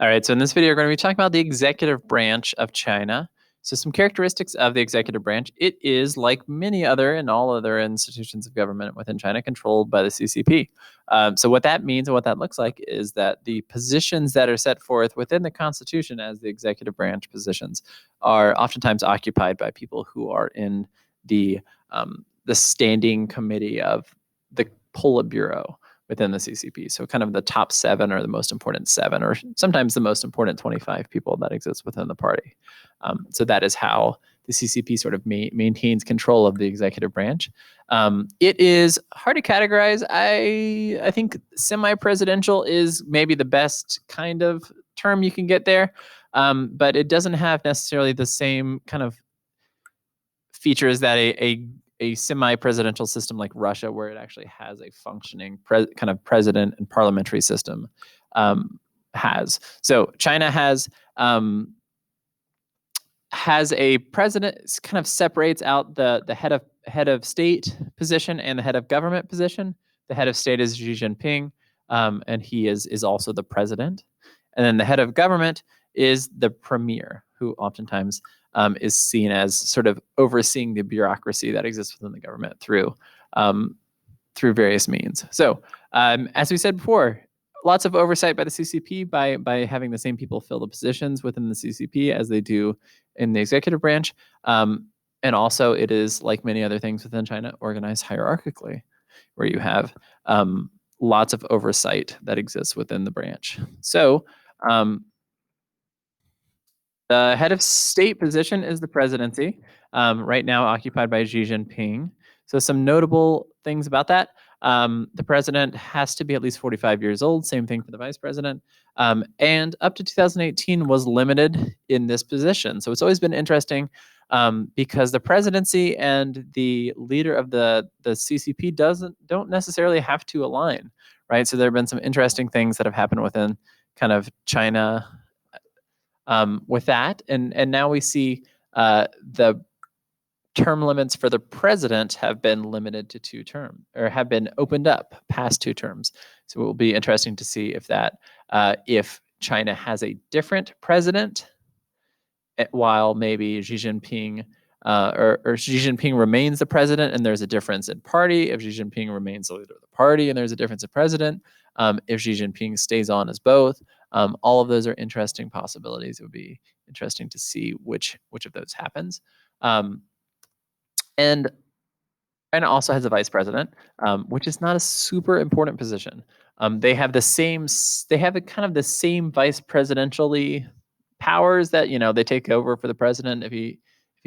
All right, so in this video, we're going to be talking about the executive branch of China. So some characteristics of the executive branch. It is, like many other and all other institutions of government within China, controlled by the CCP. So what that means and what that looks like is that the positions that are set forth within the Constitution as the executive branch positions are oftentimes occupied by people who are in the standing committee of the Politburo within the CCP. So kind of the top 7 or the most important 7, or sometimes the most important 25 people that exist within the party. So that is how the CCP sort of maintains control of the executive branch. It is hard to categorize. I think semi-presidential is maybe the best kind of term you can get there, but it doesn't have necessarily the same kind of features that a semi-presidential system like Russia, where it actually has a functioning kind of president and parliamentary system, has. So China has a president, kind of separates out the head of state position and the head of government position. The head of state is Xi Jinping, and he is also the president. And then the head of government is the premier, who oftentimes is seen as sort of overseeing the bureaucracy that exists within the government through various means. So as we said before, lots of oversight by the CCP by having the same people fill the positions within the CCP as they do in the executive branch. And also it is, like many other things within China, organized hierarchically, where you have lots of oversight that exists within the branch. So the head of state position is the presidency, right now occupied by Xi Jinping. So some notable things about that. The president has to be at least 45 years old. Same thing for the vice president. And up to 2018 was limited in this position. So it's always been interesting because the presidency and the leader of the CCP don't necessarily have to align, right? So there have been some interesting things that have happened within kind of China with that. And now we see the term limits for the president have been limited to 2 terms, or have been opened up past 2 terms. So it will be interesting to see if China has a different president, while maybe Xi Jinping or Xi Jinping remains the president and there's a difference in party, if Xi Jinping remains the leader of the party and there's a difference in president, if Xi Jinping stays on as both. All of those are interesting possibilities. It would be interesting to see which of those happens. And China also has a vice president, which is not a super important position. They have the same kind of the same vice presidentially powers that, they take over for the president if he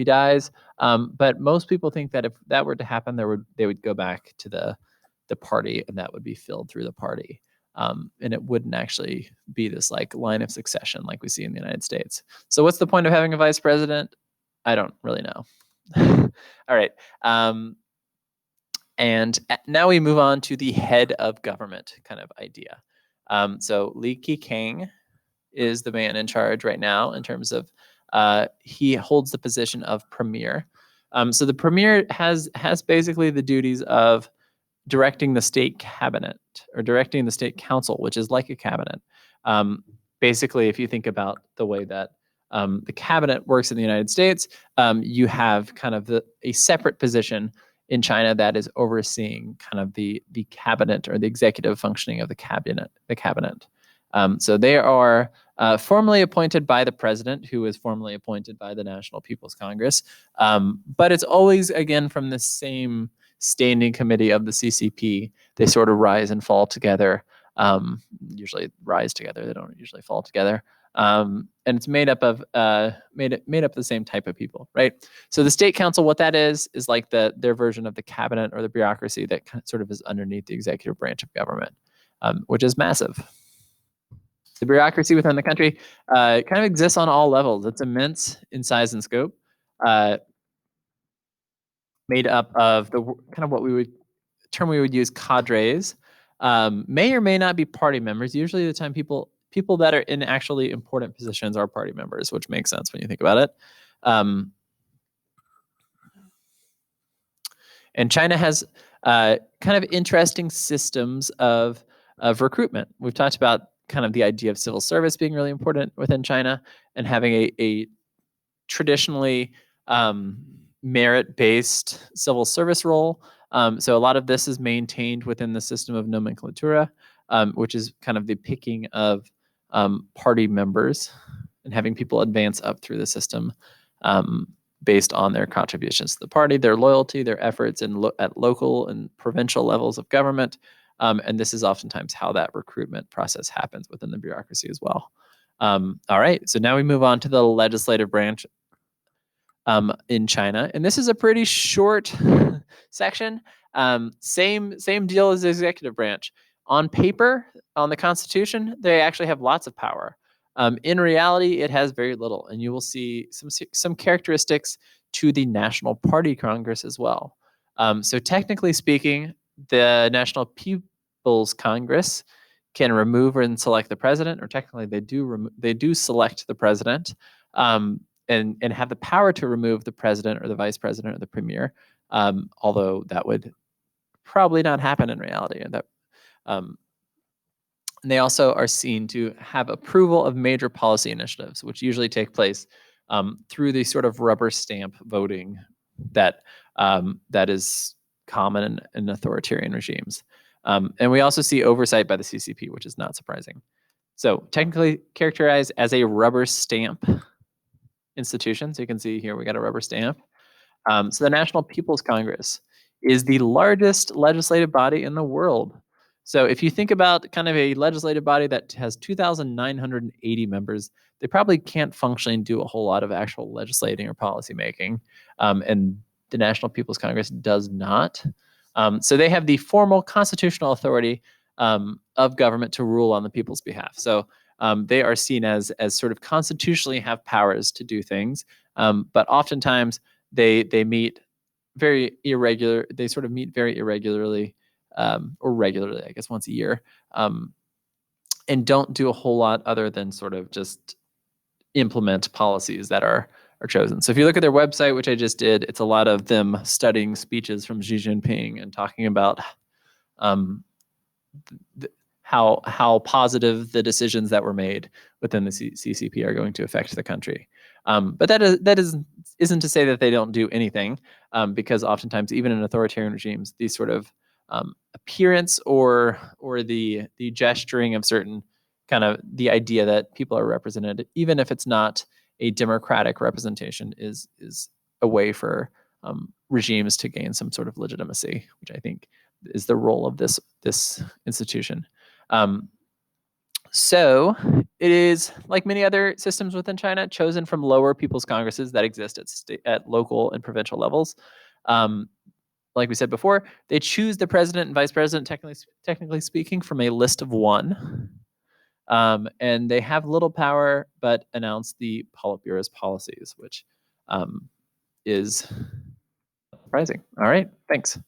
dies. But most people think that if that were to happen, they would go back to the party, and that would be filled through the party. And it wouldn't actually be this like line of succession like we see in the United States. So what's the point of having a vice president? I don't really know. All right. And now we move on to the head of government kind of idea. So Keqiang is the man in charge right now in terms of he holds the position of premier. So the premier has basically the duties of directing the state cabinet or directing the state council, which is like a cabinet. Basically, if you think about the way that the cabinet works in the United States, you have kind of a separate position in China that is overseeing kind of the cabinet or the executive functioning of the cabinet. So they are formally appointed by the president, who is formally appointed by the National People's Congress. But it's always, again, from the same standing committee of the CCP. They sort of rise and fall together. Usually rise together. They don't usually fall together. And it's made up of the same type of people, right? So the state council, what that is like their version of the cabinet or the bureaucracy that sort of is underneath the executive branch of government, which is massive. The bureaucracy within the country kind of exists on all levels. It's immense in size and scope, made up of the kind of what we would use cadres, may or may not be party members. Usually the time people that are in actually important positions are party members, which makes sense when you think about it. And China has kind of interesting systems of recruitment. We've talked about kind of the idea of civil service being really important within China, and having a traditionally merit-based civil service role. So a lot of this is maintained within the system of nomenclatura, which is kind of the picking of party members and having people advance up through the system based on their contributions to the party, their loyalty, their efforts at local and provincial levels of government. And this is oftentimes how that recruitment process happens within the bureaucracy as well. All right, so now we move on to the legislative branch in China, and this is a pretty short section. Same deal as the executive branch. On paper, on the Constitution, they actually have lots of power. In reality, it has very little, and you will see some characteristics to the National Party Congress as well. So technically speaking, the National People's Congress can remove and select the president, or technically they do select the president, and have the power to remove the president or the vice president or the premier, although that would probably not happen in reality. And that and they also are seen to have approval of major policy initiatives, which usually take place through the sort of rubber stamp voting that is common in authoritarian regimes. And we also see oversight by the CCP, which is not surprising. So technically characterized as a rubber stamp institution. So you can see here we got a rubber stamp. So the National People's Congress is the largest legislative body in the world. So if you think about kind of a legislative body that has 2,980 members, they probably can't functionally do a whole lot of actual legislating or policy making. And the National People's Congress does not. So they have the formal constitutional authority of government to rule on the people's behalf. So they are seen as sort of constitutionally have powers to do things, but oftentimes they meet very irregular. They sort of meet very irregularly, or regularly, I guess, once a year, and don't do a whole lot other than sort of just implement policies that are chosen. So if you look at their website, which I just did, it's a lot of them studying speeches from Xi Jinping and talking about how positive the decisions that were made within the CCP are going to affect the country. But that isn't to say that they don't do anything, because oftentimes, even in authoritarian regimes, these sort of appearance or the gesturing of certain kind of the idea that people are represented, even if it's not a democratic representation, is a way for regimes to gain some sort of legitimacy, which I think is the role of this institution. So it is, like many other systems within China, chosen from lower people's congresses that exist at local and provincial levels. Like we said before, they choose the president and vice president, technically speaking, from a list of one. And they have little power, but announce the Politburo's policies, which is surprising. All right, thanks.